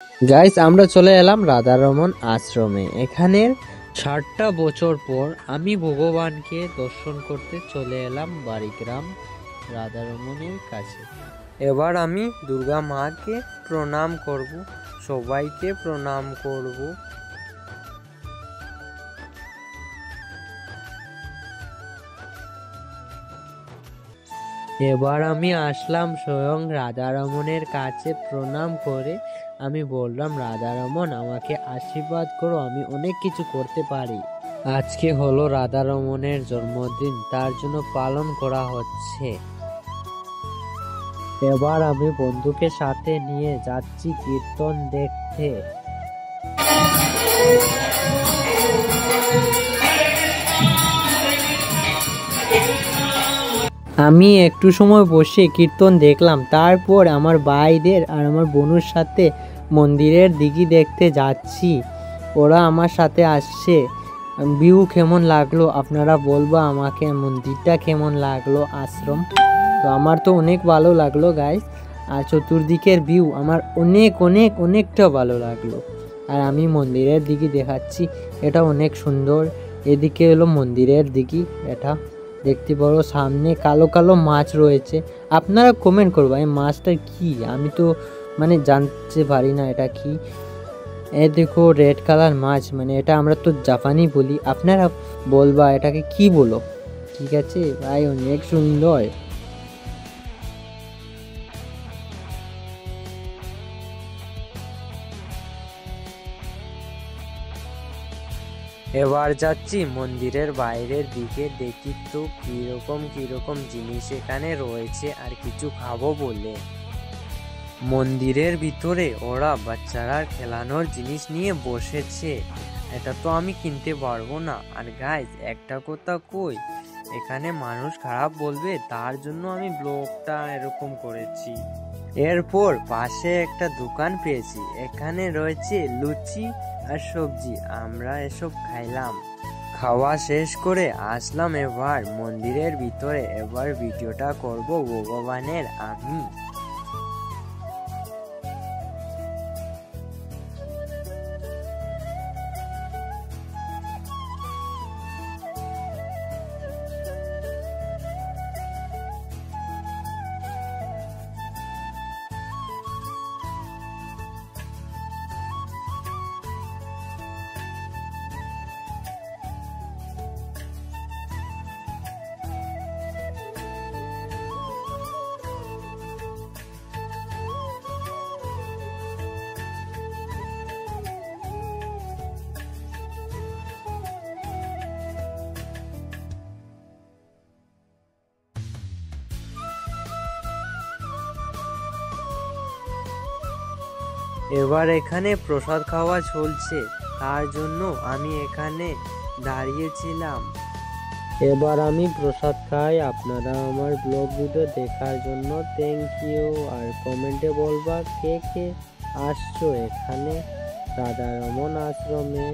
Guys, আমরা চলে এলাম রাধারমন আশ্রমে। এখানের 60টা বছর পর আমি ভগবানকে দর্শন করতে চলে এলাম বাড়িগ্রাম রাধারমনের কাছে। এবার আমি দুর্গা মাকে প্রণাম করব, সবাইকে প্রণাম করব। এবার আমি আসলাম স্বয়ং রাধারমনের কাছে প্রণাম করে। আমি বললাম, রাধারমন আমাকে আশীর্বাদ করো, আমি অনেক কিছু করতে পারি। আজকে হলো রাধারমনের জন্মদিন, তার জন্য পালন করা হচ্ছে। এবার আমি বন্ধুকে সাথে নিয়ে যাচ্ছি কীর্তন দেখতে। আমি একটু সময় বসে কীর্তন দেখলাম, তারপর আমার ভাইদের আর আমার বোনের সাথে মন্দিরের দিকে দেখতে যাচ্ছি। ওরা আমার সাথে আসছে। ভিউ কেমন লাগলো আপনারা বলবো আমাকে, মন্দিরটা কেমন লাগলো, আশ্রম। তো আমার তো অনেক ভালো লাগলো গাইস। আর চতুর্দিকের ভিউ আমার অনেক অনেক অনেকটা ভালো লাগলো। আর আমি মন্দিরের দিকে দেখাচ্ছি, এটা অনেক সুন্দর। এদিকে হলো মন্দিরের দিকে, এটা দেখতে পারো সামনে কালো কালো মাছ রয়েছে। আপনারা কমেন্ট করবো এই মাছটা কি, আমি তো জানতে পারি না এটা কি। এ দেখো রেড কালার মাছ, এটা আমরা তো জাপানি বলি, আপনারা বলবা এটাকে কি বলো। ঠিক আছে ভাই, অনেক সুন্দর। এবার যাচ্ছি মন্দিরের বাইরের দিকে, দেখি তো কিরকম কিরকম জিনিস এখানে রয়েছে আর কিছু খাবো বলে। মন্দিরের ভিতরে ওরা বাচ্চারা খেলানোর জিনিস নিয়ে বসেছে, এটা তো আমি কিনতে পারবো না। আর গাইজ একটা কথা কই, এখানে মানুষ খারাপ বলবে, তার জন্য আমি ব্লগটা এরকম করেছি। এরপর পাশে একটা দোকান পেয়েছি, এখানে রয়েছে লুচি আর সবজি, আমরা এসব খাইলাম। খাওয়া শেষ করে আসলাম এবার মন্দিরের ভিতরে। এবার ভিডিওটা করব ভগবানের আমি। এবার এখানে প্রসাদ খাওয়া চলছে, তার জন্য আমি এখানে দাঁড়িয়েছিলাম। এবার আমি প্রসাদ খাই। আপনারা আমার ব্লগ ভিডিও দেখার জন্য থ্যাংক ইউ। আর কমেন্টে বলবা কে কে আসছো এখানে রাধারমন আশ্রমে।